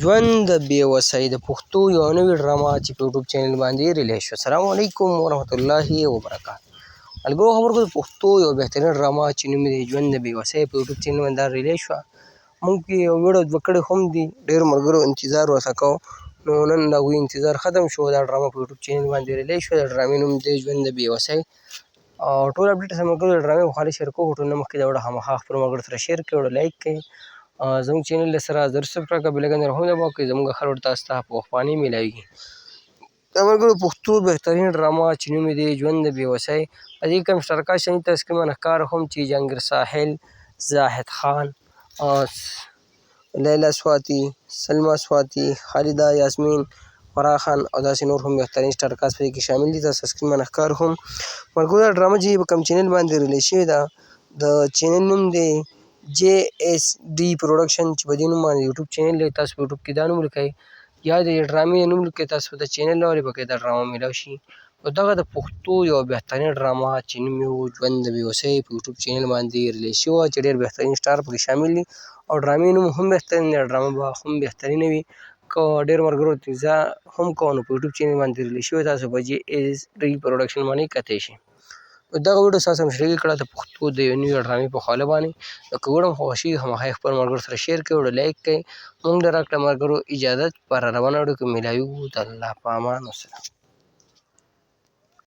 ژوند د بېوسۍ د پښتو یوه نوې ډرامه چې په یوټیوب چینل باندې ریلیز شوه. السلام علیکم ورحمت الله وبرکاتو. ملګرو خبرو د پښتو یوه بهترینه ډرامه چې نوم یې ژوند د بېوسۍ په یوټیوب چینل باندې ریلیز شوه. موږ پرې یو ویډیو دوه کړې هم دي، ډېرو ملګرو انتظار ورته کوو، نو نن د هغوی انتظار ختم شو. دا ډرامه په یوټیوب چینل باندې ریلیز شوه. د ډرامې نوم دی ژوند د بېوسۍ. ټول اپډیټ سره ملګرو د ډرامې په خوا شیر کوو. ټول نه مخکې دا ویډیو خامخا خپلو ملګرو سره شیر کړئ، ویډیو لایک کړئ. زموږ چینل سره ضرور سبسکرایب کړه، بېل آیکن هم دباو کړئ. زموږ هر ویډیو تاسو ته په وخت میلاویږي. دا ملګرو پښتو بهترین ډرامه چې نوم یې دی ژوند د بېوسۍ. په دې کې کوم اشتراکات شوي تاسو کې من ښکاره هم چې جهانګیر ساحل، زاهد خان، لیلا سواتی، سلما سواتی، خالده یاسمین، فرح خان او داسې نور هم بهترین اشتراکات په دې کې شامل دي. تاسو سکرین باندې ښکاره هم ملګرو دا ډرامه چې په کوم چینل باندې ریلیز شوې ده، د چینل نوم دی JSD پروډکشن، چې په دې نوم باندې یوټیوب چینل دی. تاسو په یوټیوب کې دا نوم لیکئ یا د ډرامې نوم لیکئ، تاسو د چینل له لارې به دا ډرامه میلاو شي. نو دغه د پښتو یوه بهترین ډرامه چې نوم یې و ژوند د بېوسۍ په یوټیوب چینل باندې ریلیز شوې وه، چې ډېر بهترین سټار پکې شامل دي او ډرامې نوم هم بهترین دی. ډرامه به هم بهترینه وي. که ډېر ملګرو انتظار هم کوو نو په یوټیوب چینل باندې ریلیز شوې، تاسو په JSD پروډکشن باندې کتی شئ. دغه ویډیو ستاسو سره مشترک کړه د پښتو د یوې نوې ډرامې په حواله باندې. که ویډیو مو خوښه شوي خامخا یې خپلو ملګرو سره شیر کړئ، ویډیو لایک کړئ. موږ له راکړه ملګرو اجازت په را روانه ویډیو کې میلاویږو. د الله په امان، والسلام.